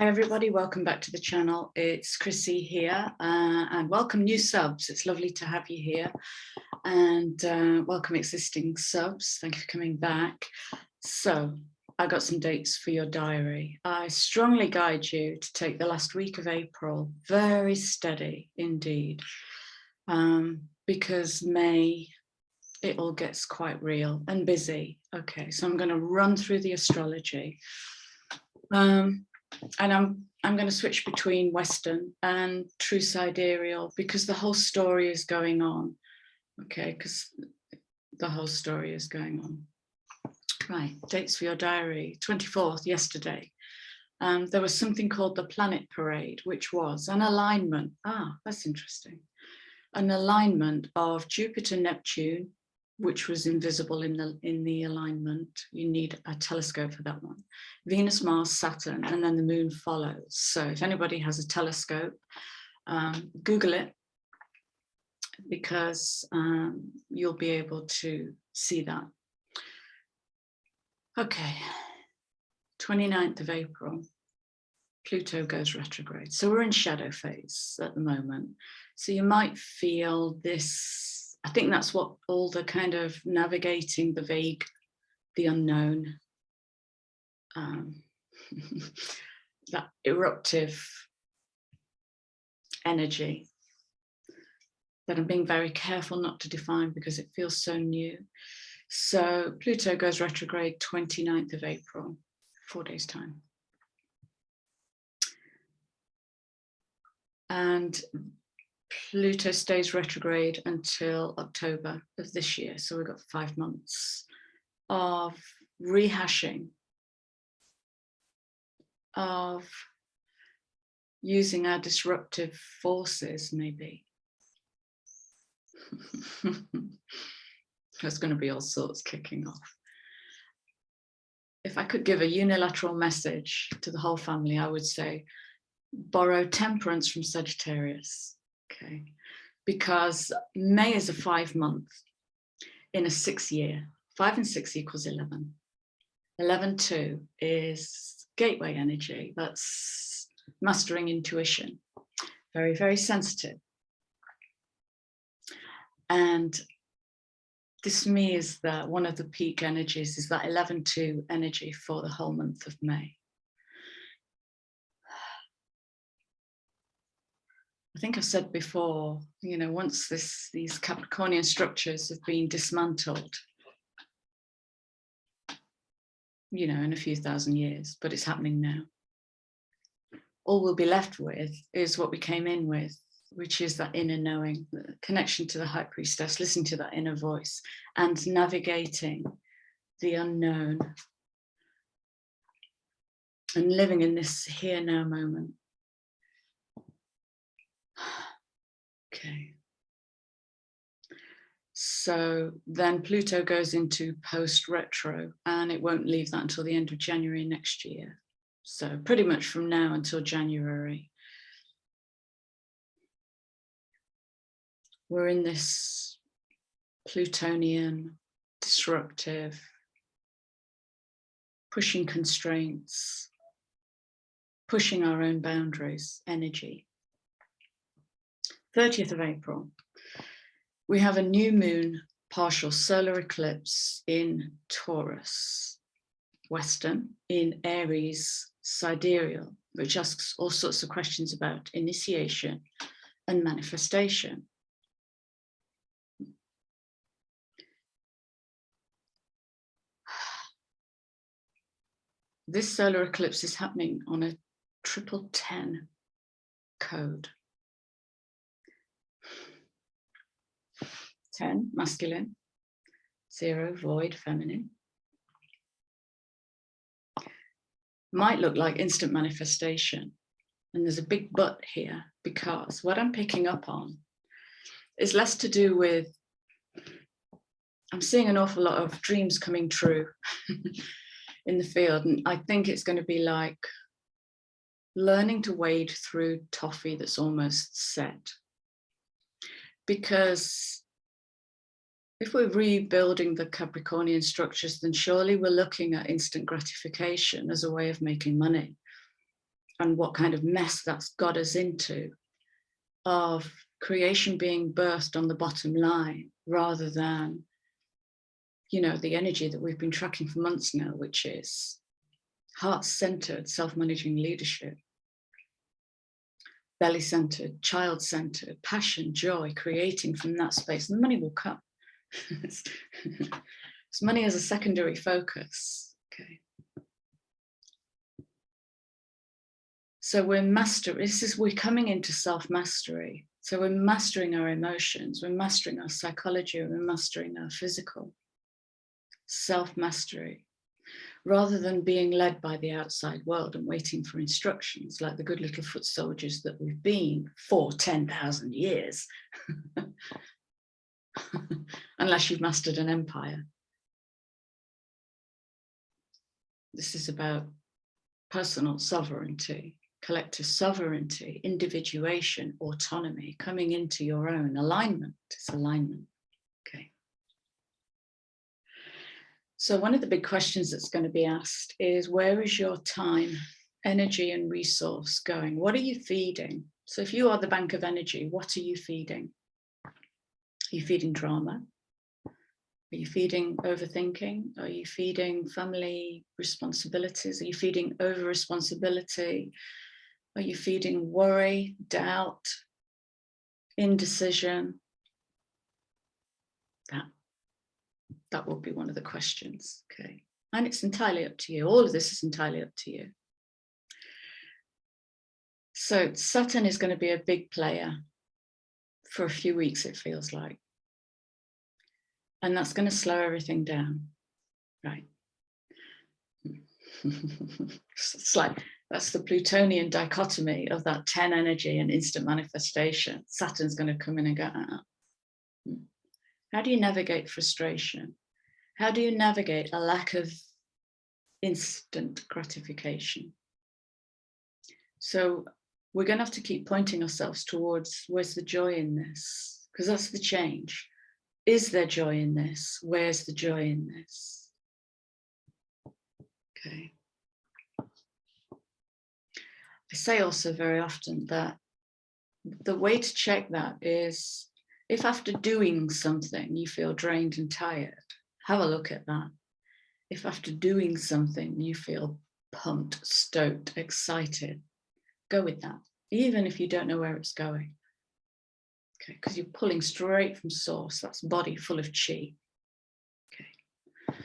Hi everybody, welcome back to the channel. It's Chrissy here and welcome new subs. It's lovely to have you here and welcome existing subs. Thank you for coming back. So I got some dates for your diary. I strongly guide you to take the last week of April very steady indeed, because May it all gets quite real and busy. Okay, so I'm going to run through the astrology. And I'm going to switch between Western and true sidereal because the whole story is going on. Okay, because the whole story is going on. Right, dates for your diary. 24th, yesterday. There was something called the Planet Parade, which was an alignment. Ah, that's interesting. An alignment of Jupiter, Neptune, which was invisible in the alignment. You need a telescope for that one. Venus, Mars, Saturn, and then the moon follows. So if anybody has a telescope, Google it, because you'll be able to see that. Okay, 29th of April, Pluto goes retrograde. So we're in shadow phase at the moment. So you might feel this, I think that's what all the kind of navigating the vague, the unknown, that eruptive energy that I'm being very careful not to define because it feels so new. So Pluto goes retrograde 29th of April, 4 days time. And Pluto stays retrograde until October of this year. So we've got 5 months of rehashing, of using our disruptive forces, maybe. There's going to be all sorts kicking off. If I could give a unilateral message to the whole family, I would say, borrow temperance from Sagittarius. Okay, because May is a 5 month in a 6 year. 5 and 6 equals 11. 11-2 is gateway energy. That's mastering intuition. Very, very sensitive. And this to me is that one of the peak energies is that 11-2 energy for the whole month of May. I think I've said before, you know, once these Capricornian structures have been dismantled, you know, in a few thousand years, but it's happening now. All we'll be left with is what we came in with, which is that inner knowing, the connection to the high priestess, listening to that inner voice and navigating the unknown and living in this here now moment. Okay. So then Pluto goes into post-retro and it won't leave that until the end of January next year. So pretty much from now until January. We're in this Plutonian, disruptive, pushing constraints, pushing our own boundaries, energy. 30th of April, we have a new moon partial solar eclipse in Taurus, Western, in Aries, sidereal, which asks all sorts of questions about initiation and manifestation. This solar eclipse is happening on a 1010 code. 10, masculine, 0, void, feminine. Might look like instant manifestation. And there's a big but here, because what I'm picking up on is less to do with, I'm seeing an awful lot of dreams coming true in the field. And I think it's going to be like learning to wade through toffee that's almost set. Because if we're rebuilding the Capricornian structures, then surely we're looking at instant gratification as a way of making money. and what kind of mess that's got us into, of creation being birthed on the bottom line rather than, you know, the energy that we've been tracking for months now, which is heart-centered, self-managing leadership, belly-centered, child-centered, passion, joy, creating from that space, and the money will come. It's money as a secondary focus. Okay. So we're coming into self-mastery. So we're mastering our emotions, we're mastering our psychology, we're mastering our physical. Self-mastery, rather than being led by the outside world and waiting for instructions like the good little foot soldiers that we've been for 10,000 years. Unless you've mastered an empire. This is about personal sovereignty, collective sovereignty, individuation, autonomy, coming into your own alignment. It's alignment. Okay. So one of the big questions that's going to be asked is, where is your time, energy, and resource going? What are you feeding? So if you are the bank of energy, what are you feeding? Are you feeding drama? Are you feeding overthinking? Are you feeding family responsibilities? Are you feeding over-responsibility? Are you feeding worry, doubt, indecision? That will be one of the questions, okay? And it's entirely up to you. All of this is entirely up to you. So Saturn is going to be a big player for a few weeks, it feels like. And that's going to slow everything down, right? It's like, that's the Plutonian dichotomy of that 10 energy and instant manifestation. Saturn's going to come in and go, How do you navigate frustration? How do you navigate a lack of instant gratification? So we're going to have to keep pointing ourselves towards, where's the joy in this? Because that's the change. Is there joy in this? Where's the joy in this? Okay. I say also very often that the way to check that is, if after doing something you feel drained and tired, have a look at that. If after doing something you feel pumped, stoked, excited, go with that, even if you don't know where it's going. Okay, because you're pulling straight from source. That's body full of chi. Okay.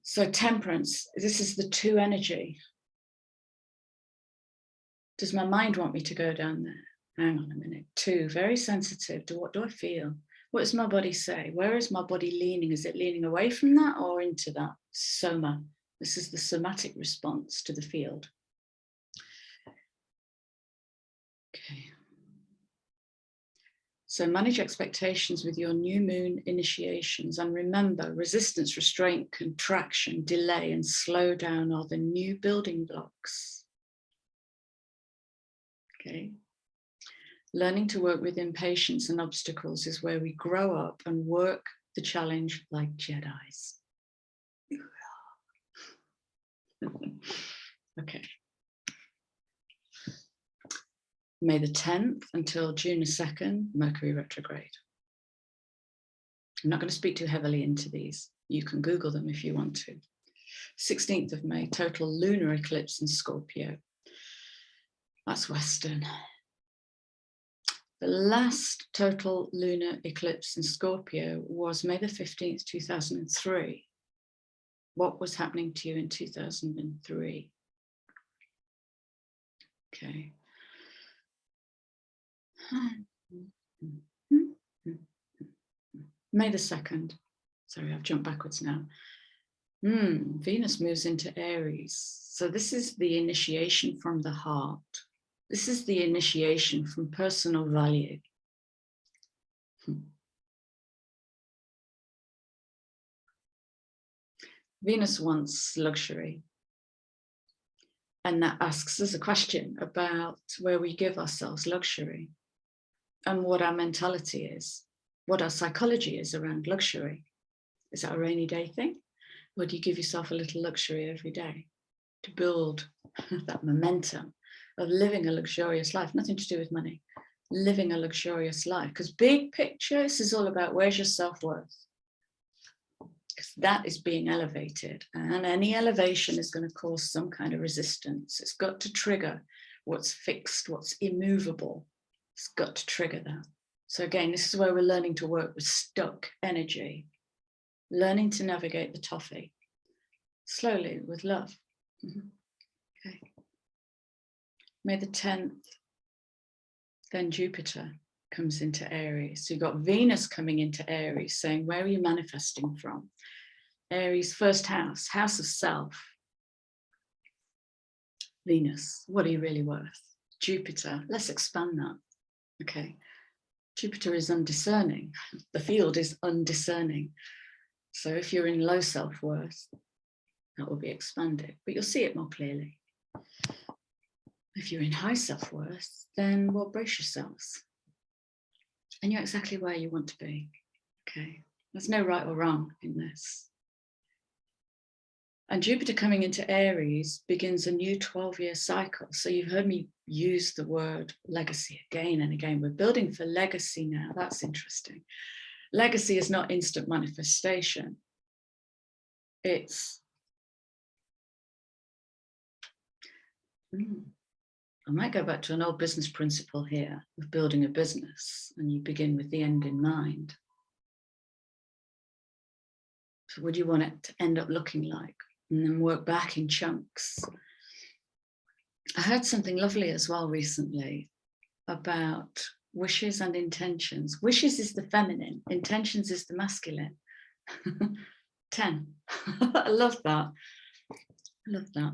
So temperance, this is the 2 energy. Does my mind want me to go down there? Hang on a minute. 2, very sensitive to what do I feel? What does my body say? Where is my body leaning? Is it leaning away from that or into that? Soma. This is the somatic response to the field. Okay. So manage expectations with your new moon initiations, and remember, resistance, restraint, contraction, delay, and slow down are the new building blocks. Okay. Learning to work with impatience and obstacles is where we grow up and work the challenge like Jedis. Okay. May the 10th until June the 2nd, Mercury retrograde. I'm not going to speak too heavily into these. You can Google them if you want to. 16th of May, total lunar eclipse in Scorpio. That's Western. The last total lunar eclipse in Scorpio was May the 15th, 2003. What was happening to you in 2003? Okay. May the 2nd. Sorry, I've jumped backwards now. Venus moves into Aries. So this is the initiation from the heart. This is the initiation from personal value. Venus wants luxury. And that asks us a question about where we give ourselves luxury and what our mentality is, what our psychology is around luxury. Is that a rainy day thing? Or do you give yourself a little luxury every day to build that momentum of living a luxurious life, nothing to do with money, living a luxurious life. Because big picture, this is all about where's your self-worth? Because that is being elevated, and any elevation is going to cause some kind of resistance. It's got to trigger what's fixed, what's immovable. It's got to trigger that. So again, this is where we're learning to work with stuck energy, learning to navigate the toffee slowly with love. Okay. May the 10th, then Jupiter comes into Aries. So you've got Venus coming into Aries, saying, where are you manifesting from? Aries, first house, house of self. Venus, what are you really worth? Jupiter, let's expand that. Okay. Jupiter is undiscerning. The field is undiscerning. So if you're in low self-worth, that will be expanded, but you'll see it more clearly. If you're in high self-worth, then well, brace yourselves. And you're exactly where you want to be. Okay. There's no right or wrong in this. And Jupiter coming into Aries begins a new 12-year cycle. So you've heard me use the word legacy again and again. We're building for legacy now. That's interesting. Legacy is not instant manifestation. It's, I might go back to an old business principle here of building a business, and you begin with the end in mind. So what do you want it to end up looking like? And then work back in chunks. I heard something lovely as well recently about wishes and intentions. Wishes is the feminine, intentions is the masculine. 10. I love that. I love that.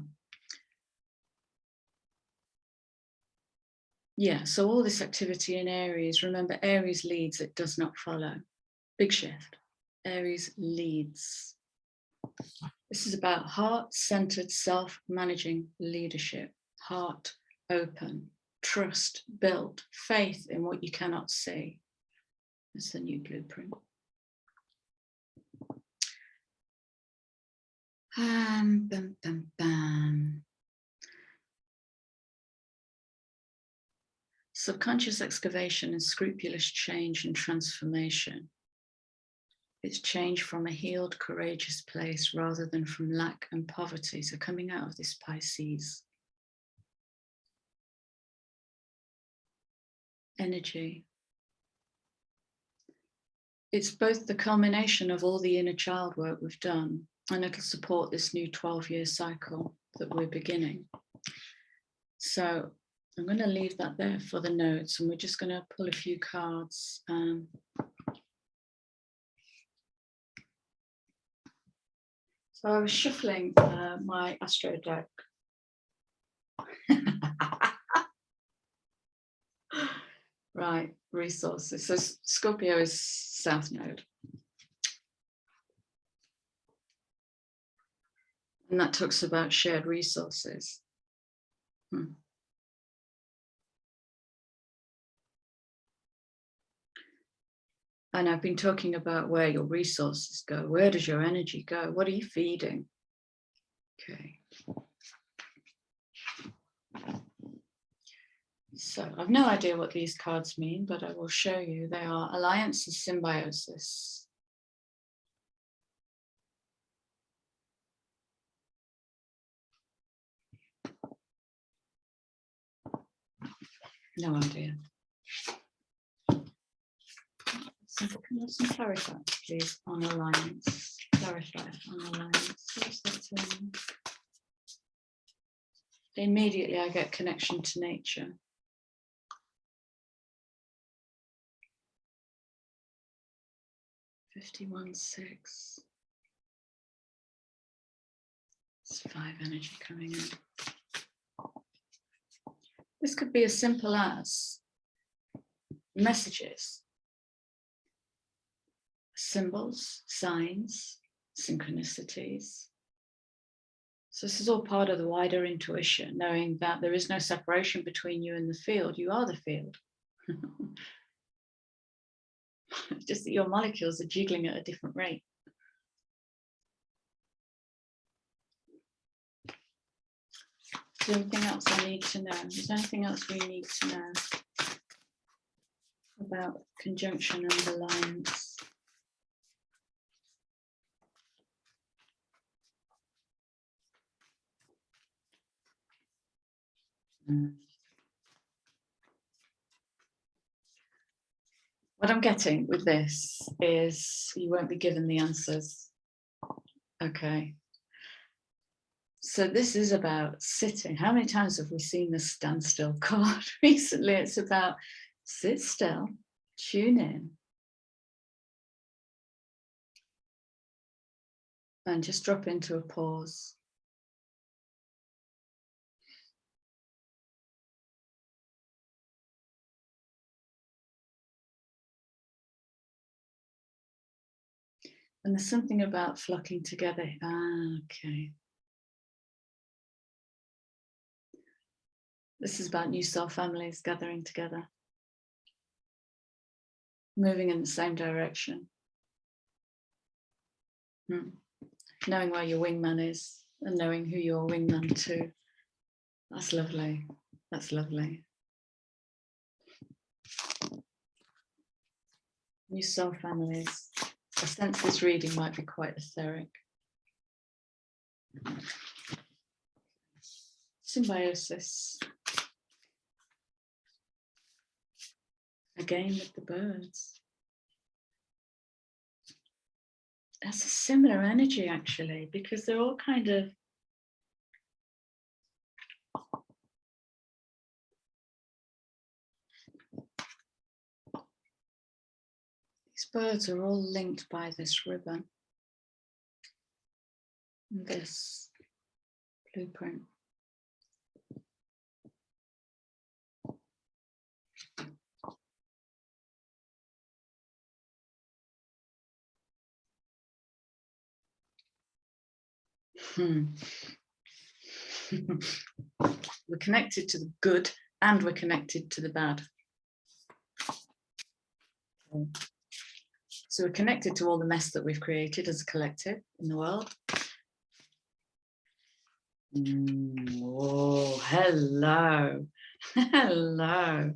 Yeah, so all this activity in Aries, remember Aries leads, it does not follow. Big shift. Aries leads. This is about heart-centered, self-managing leadership. Heart open, trust built, faith in what you cannot see. That's the new blueprint. Bam, bam, bam. Subconscious excavation and scrupulous change and transformation. It's change from a healed, courageous place rather than from lack and poverty. So coming out of this Pisces energy. It's both the culmination of all the inner child work we've done, and it'll support this new 12-year cycle that we're beginning. So I'm going to leave that there for the notes, and we're just going to pull a few cards. So I was shuffling my Astro deck. Right, resources. So Scorpio is South Node. And that talks about shared resources. And I've been talking about where your resources go. Where does your energy go? What are you feeding? Okay. So I've no idea what these cards mean, but I will show you. They are alliance and symbiosis. No idea. So can I have some clarify, please, on alliance? Clarify on alliance. What's that term? Immediately I get connection to nature. (51.6). It's 5 energy coming in. This could be as simple as messages, symbols, signs, synchronicities. So this is all part of the wider intuition, knowing that there is no separation between you and the field. You are the field. Just that your molecules are jiggling at a different rate. Is there anything else I need to know? Is there anything else we need to know about conjunction and alliance? What I'm getting with this is you won't be given the answers. Okay. So this is about sitting. How many times have we seen the standstill card recently? It's about sit still, tune in, and just drop into a pause. And there's something about flocking together. Okay. This is about new soul families gathering together, moving in the same direction. Knowing where your wingman is and knowing who you're wingman to. That's lovely. That's lovely. New soul families. I sense this reading might be quite etheric. Symbiosis. Again with the birds. That's a similar energy actually, because they're all kind of these birds are all linked by this ribbon, this blueprint. We're connected to the good and we're connected to the bad. So we're connected to all the mess that we've created as a collective in the world. Oh, hello. Hello.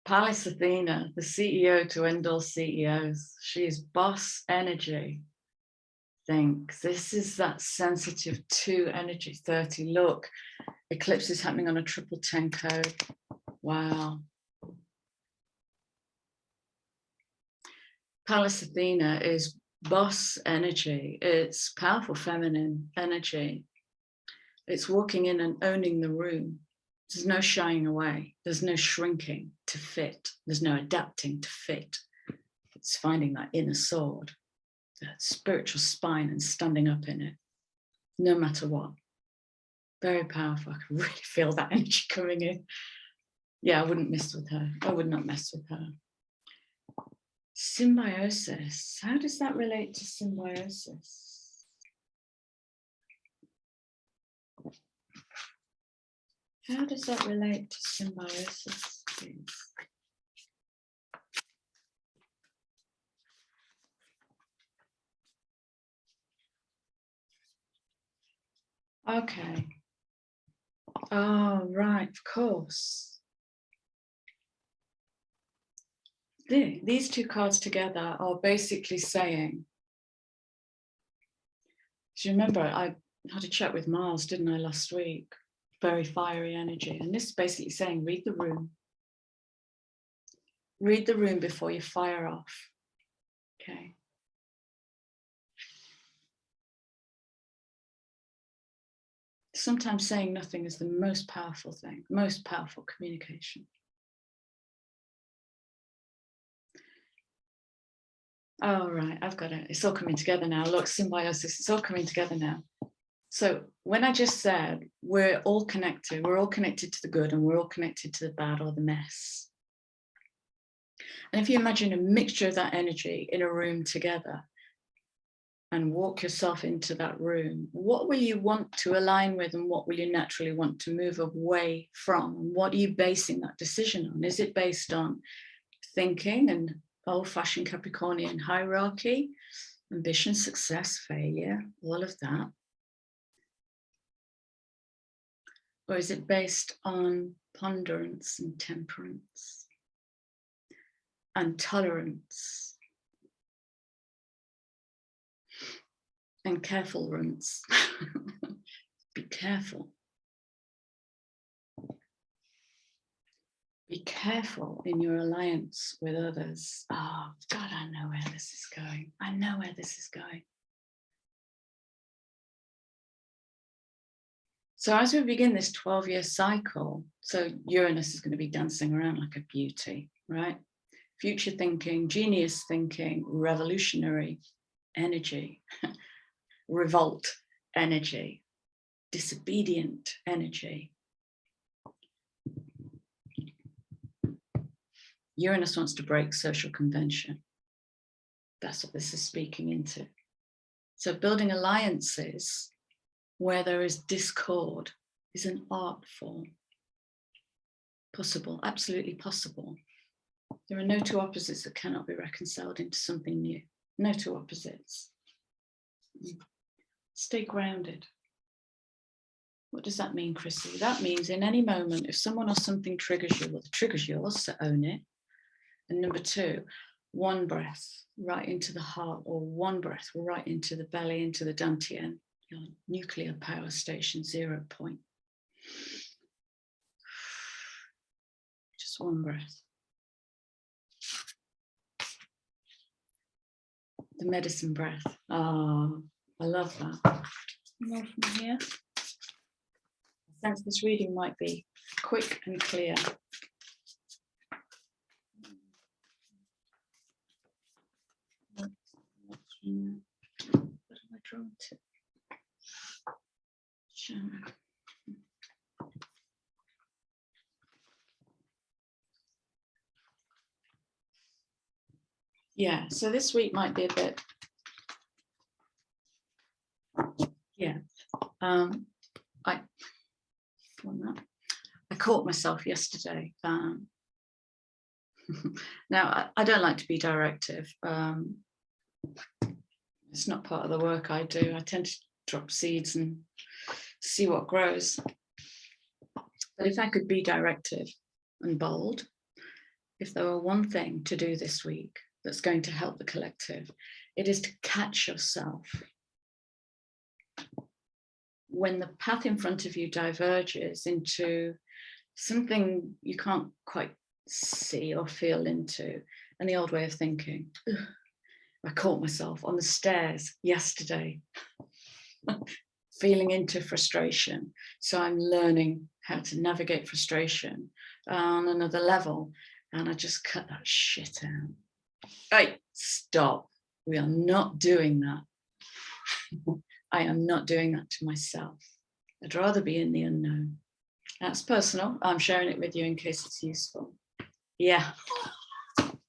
Pallas Athena, the CEO to end all CEOs. She's boss energy. Think this is that sensitive 2 energy 30. Look, eclipse is happening on a 1010 code. Wow. Pallas Athena is boss energy. It's powerful feminine energy. It's walking in and owning the room. There's no shying away. There's no shrinking to fit. There's no adapting to fit. It's finding that inner sword, that spiritual spine, and standing up in it, no matter what. Very powerful. I can really feel that energy coming in. Yeah, I wouldn't mess with her. I would not mess with her. Symbiosis. How does that relate to symbiosis? How does that relate to symbiosis, please? Okay. Oh, right, of course. These 2 cards together are basically saying, so remember, I had a chat with Mars, didn't I, last week? Very fiery energy. And this is basically saying, read the room. Read the room before you fire off. Okay. Sometimes saying nothing is the most powerful thing, most powerful communication. Oh, right, I've got it. It's all coming together now. Look, symbiosis, it's all coming together now. So when I just said, we're all connected to the good and we're all connected to the bad or the mess. And if you imagine a mixture of that energy in a room together and walk yourself into that room, what will you want to align with and what will you naturally want to move away from? And what are you basing that decision on? Is it based on thinking and old-fashioned Capricornian hierarchy, ambition, success, failure, all of that? Or is it based on ponderance and temperance and tolerance and carefulness? Be careful. Be careful in your alliance with others. Oh, God, I know where this is going. I know where this is going. So as we begin this 12-year cycle, so Uranus is going to be dancing around like a beauty, right? Future thinking, genius thinking, revolutionary energy, revolt energy, disobedient energy. Uranus wants to break social convention. That's what this is speaking into. So building alliances where there is discord is an art form. Possible, absolutely possible. There are no two opposites that cannot be reconciled into something new. No two opposites. Stay grounded. What does that mean, Chrissy? That means in any moment, if someone or something triggers you, well, the trigger's yours, so own it. And number two, one breath right into the heart, or one breath right into the belly, into the dantian, your nuclear power station 0 point. Just one breath. The medicine breath. Oh, I love that. More from here. I sense this reading might be quick and clear. What have I drawn to? Yeah, so this week might be a bit, yeah. I caught myself yesterday. Now, I don't like to be directive. It's not part of the work I do. I tend to drop seeds and see what grows. But if I could be directive and bold, if there were one thing to do this week that's going to help the collective, it is to catch yourself when the path in front of you diverges into something you can't quite see or feel into, and the old way of thinking. Ugh, I caught myself on the stairs yesterday feeling into frustration. So I'm learning how to navigate frustration on another level, and I just cut that shit out. Hey, stop. We are not doing that. I am not doing that to myself. I'd rather be in the unknown. That's personal. I'm sharing it with you in case it's useful. Yeah. Drop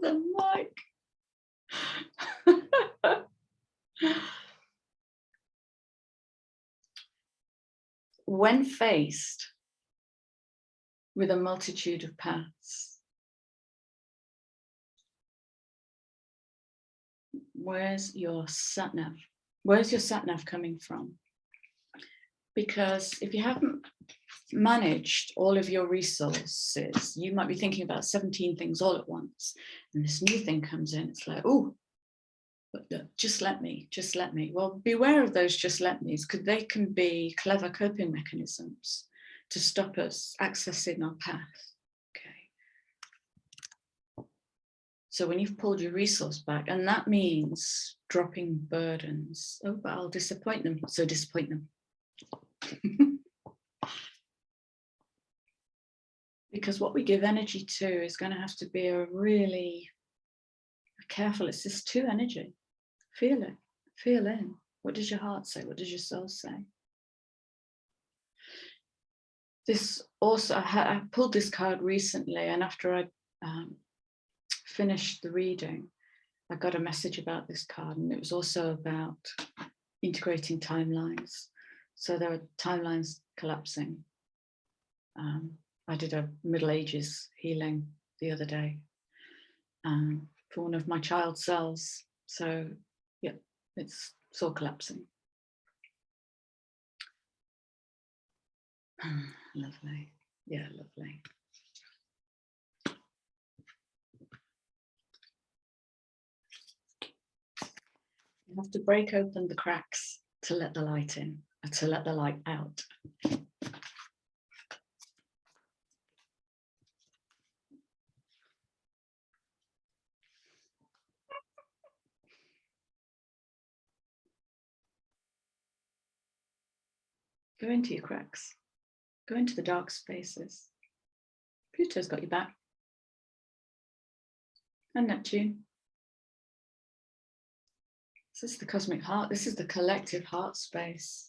the mic. When faced with a multitude of paths, where's your sat-nav? Where's your sat-nav coming from? Because if you haven't managed all of your resources, you might be thinking about 17 things all at once. And this new thing comes in, it's like, oh, just let me, just let me. Well, beware of those just let me's, because they can be clever coping mechanisms to stop us accessing our path. Okay. So when you've pulled your resource back, and that means dropping burdens. Oh, but I'll disappoint them. So disappoint them. Because what we give energy to is going to have to be a really careful. It's just too energy. Feel it. Feel in. What does your heart say? What does your soul say? This also, I pulled this card recently, and after I finished the reading, I got a message about this card, and it was also about integrating timelines. So there are timelines collapsing. I did a Middle Ages healing the other day for one of my child cells. So yeah, it's all collapsing. Lovely. Yeah, lovely. You have to break open the cracks to let the light in, or to let the light out. Go into your cracks. Go into the dark spaces. Pluto's got your back. And Neptune. This is the cosmic heart. This is the collective heart space,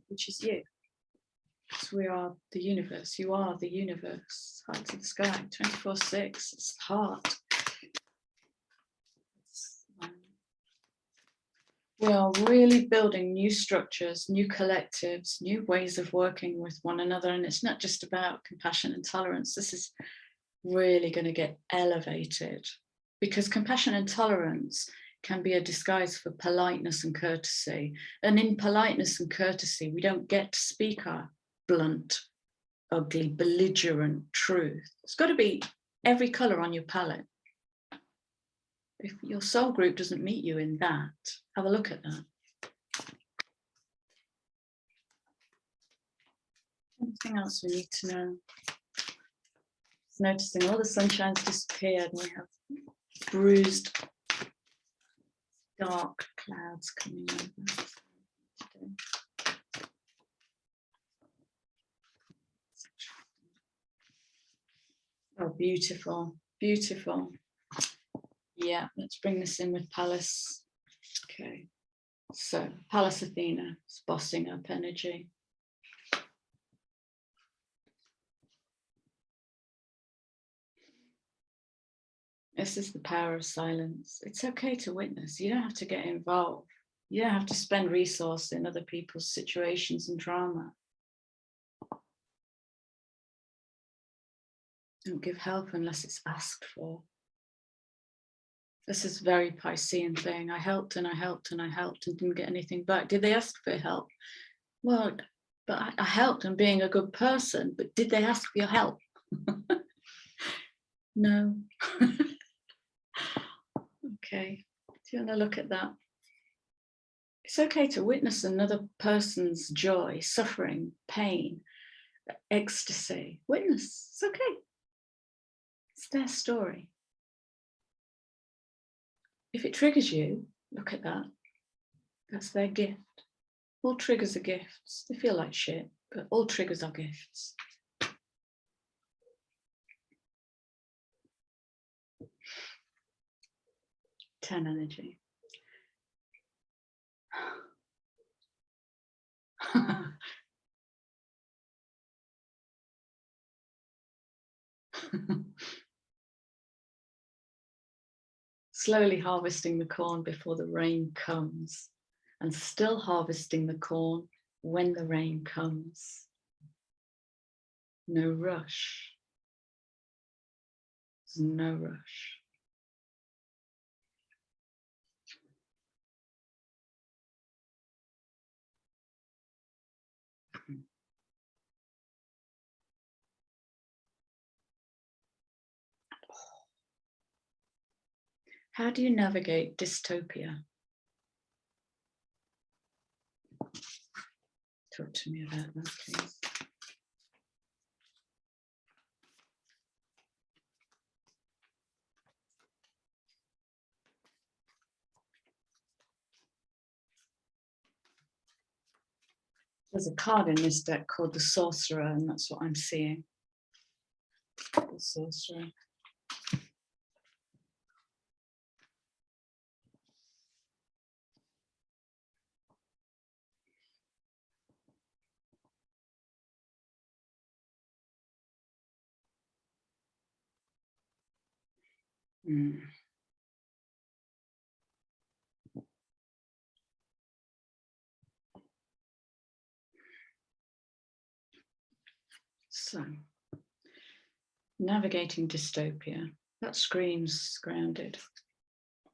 which is you. So we are the universe. You are the universe. Heart to the sky, 24/6. It's the heart. We are really building new structures, new collectives, new ways of working with one another. And it's not just about compassion and tolerance. This is really going to get elevated, because compassion and tolerance can be a disguise for politeness and courtesy. And in politeness and courtesy, we don't get to speak our blunt, ugly, belligerent truth. It's got to be every color on your palette. If your soul group doesn't meet you in that, have a look at that. Anything else we need to know? Just noticing all the sunshine's disappeared and we have bruised, dark clouds coming over. Oh, beautiful, beautiful. Yeah, let's bring this in with Pallas. Okay, so Pallas Athena is bossing up energy. This is the power of silence. It's okay to witness. You don't have to get involved. You don't have to spend resource in other people's situations and drama. Don't give help unless it's asked for. This is a very Piscean thing. I helped and I helped and I helped and didn't get anything back. Did they ask for help? Well, but I helped and being a good person, but did they ask for your help? No. Okay, do you want to look at that? It's okay to witness another person's joy, suffering, pain, ecstasy. Witness, it's okay. It's their story. If it triggers you, look at that. That's their gift. All triggers are gifts. They feel like shit, but all triggers are gifts. Ten energy. Slowly harvesting the corn before the rain comes, and still harvesting the corn when the rain comes. No rush. There's no rush. How do you navigate dystopia? Talk to me about that, please. There's a card in this deck called the Sorcerer, and that's what I'm seeing. The Sorcerer. So, navigating dystopia. That screams grounded.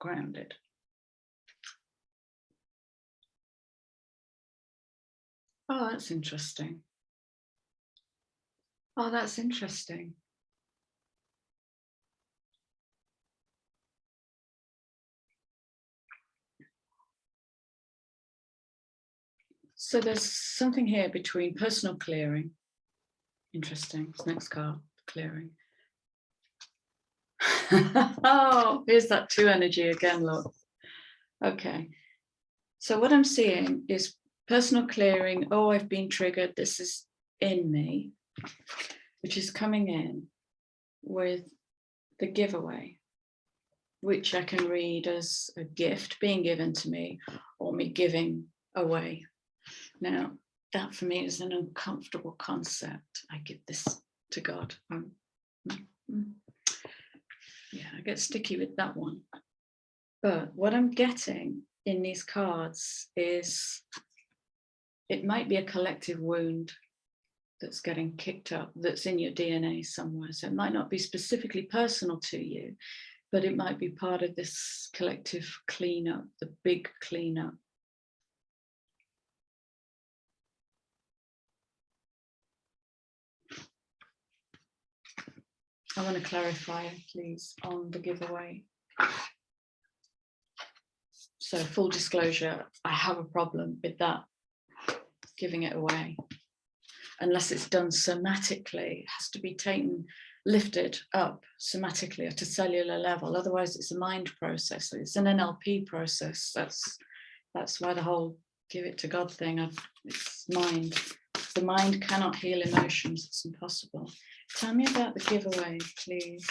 Grounded. Oh, that's interesting. Oh, that's interesting. So there's something here between personal clearing. Interesting. Next card, clearing. Oh, here's that 2 energy again, look. Okay. So what I'm seeing is personal clearing. Oh, I've been triggered. This is in me, which is coming in with the giveaway, which I can read as a gift being given to me or me giving away. Now, that for me is an uncomfortable concept. I give this to God. Yeah, I get sticky with that one. But what I'm getting in these cards is it might be a collective wound that's getting kicked up, that's in your DNA somewhere. So it might not be specifically personal to you, but it might be part of this collective cleanup, the big cleanup. I want to clarify, please, on the giveaway. So full disclosure, I have a problem with that, giving it away. Unless it's done somatically, it has to be taken, lifted up somatically at a cellular level. Otherwise, it's a mind process. It's an NLP process. That's why the whole give it to God thing, it's mind. The mind cannot heal emotions. It's impossible. Tell me about the giveaway, please.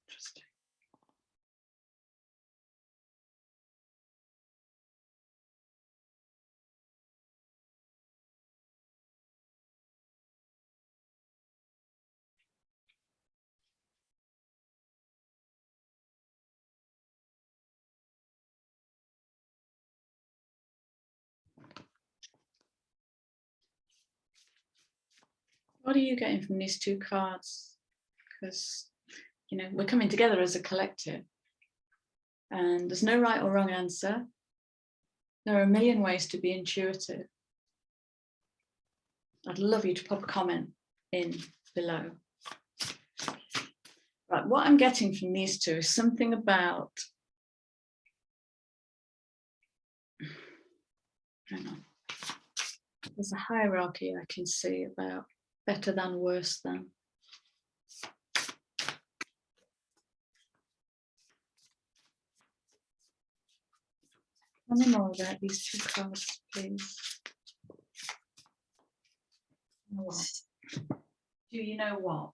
Interesting. What are you getting from these 2 cards? Because, you know, we're coming together as a collective and there's no right or wrong answer. There are a million ways to be intuitive. I'd love you to pop a comment in below. Right, what I'm getting from these 2 is something about, hang on. There's a hierarchy I can see about better than, worse than. Tell me more about these 2 cards, please. What? Do you know what?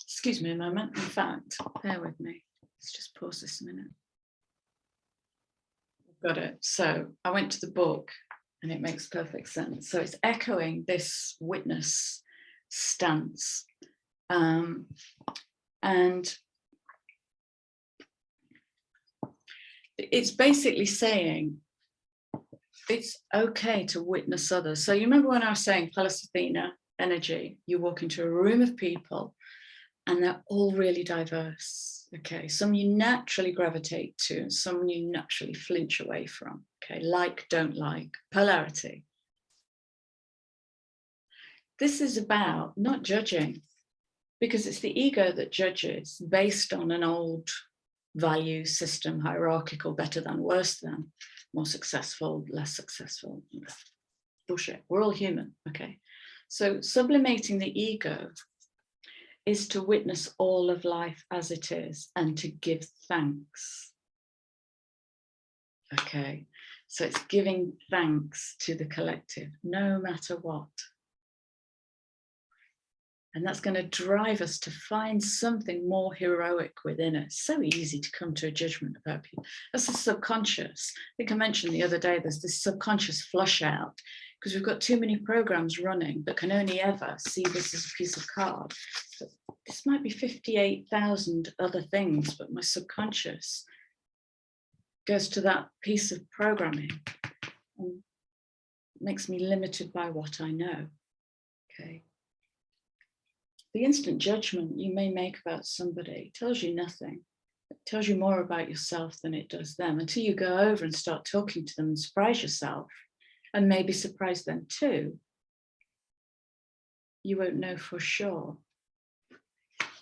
Excuse me a moment. In fact, bear with me. Let's just pause this a minute. Got it. So I went to the book and it makes perfect sense. So it's echoing this witness stance. And it's basically saying it's okay to witness others. So you remember when I was saying Pallas Athena energy, you walk into a room of people and they're all really diverse. Okay, some you naturally gravitate to and some you naturally flinch away from. Okay, like, don't like, polarity. This is about not judging, because it's the ego that judges based on an old value system, hierarchical, better than, worse than, more successful, less successful. Bullshit. We're all human. Okay, so sublimating the ego is to witness all of life as it is and to give thanks. Okay, so it's giving thanks to the collective, no matter what. And that's going to drive us to find something more heroic within us. So easy to come to a judgment about people. That's the subconscious. I think I mentioned the other day, there's this subconscious flush out because we've got too many programs running that can only ever see this as a piece of card. But this might be 58,000 other things, but my subconscious goes to that piece of programming and makes me limited by what I know. Okay. The instant judgment you may make about somebody tells you nothing. It tells you more about yourself than it does them, until you go over and start talking to them and surprise yourself, and maybe surprise them too. You won't know for sure.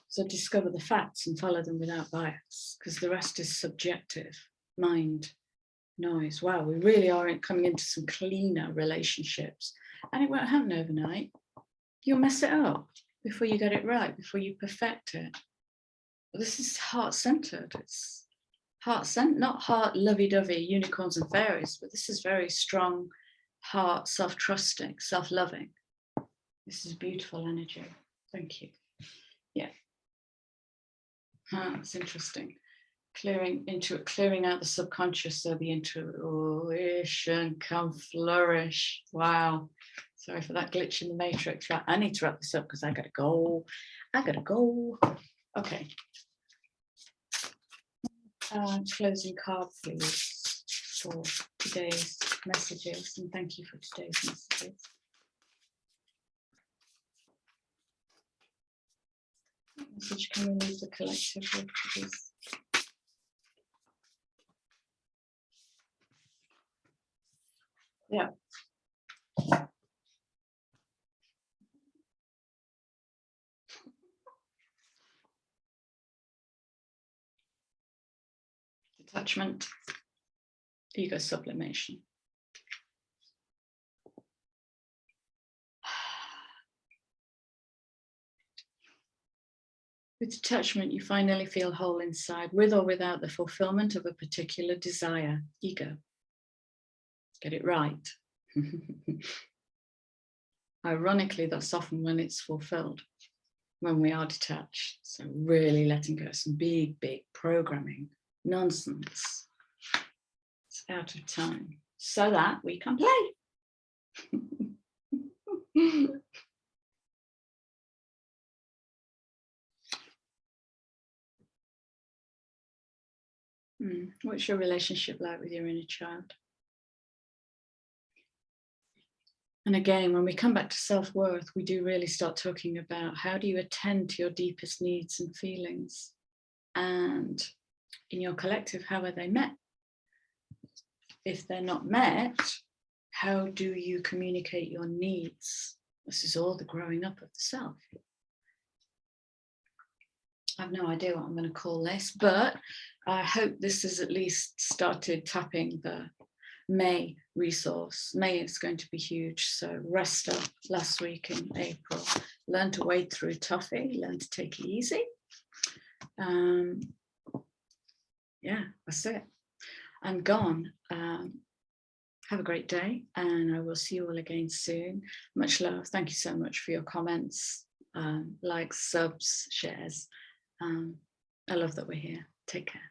So discover the facts and follow them without bias, because the rest is subjective, mind, noise. Wow, we really are coming into some cleaner relationships, and it won't happen overnight. You'll mess it up before you get it right, before you perfect it. This is heart-centered. It's heart-centered, not heart lovey-dovey, unicorns and fairies, but this is very strong heart, self-trusting, self-loving. This is beautiful energy. Thank you. Yeah. It's interesting. Clearing out the subconscious so the intuition can flourish. Wow. Sorry for that glitch in the matrix. Right, I need to wrap this up because I gotta go. Okay. Closing card, please, for today's messages, and thank you for today's messages. What message can we leave the collective with, please? Yeah. Detachment, ego sublimation. With detachment, you finally feel whole inside, with or without the fulfillment of a particular desire, ego. Get it right. Ironically, that's often when it's fulfilled, when we are detached. So really letting go of some big programming nonsense. It's out of time so that we can play. What's your relationship like with your inner child? And again, when we come back to self-worth, we do really start talking about how do you attend to your deepest needs and feelings? And in your collective, how are they met? If they're not met, how do you communicate your needs? This is all the growing up of the self. I have no idea what I'm going to call this, but I hope this has at least started tapping the May resource. May is going to be huge, so rest up last week in April. Learn to wade through toughie, learn to take it easy. Yeah, that's it. I'm gone. Have a great day, and I will see you all again soon. Much love. Thank you so much for your comments, likes, subs, shares. I love that we're here. Take care.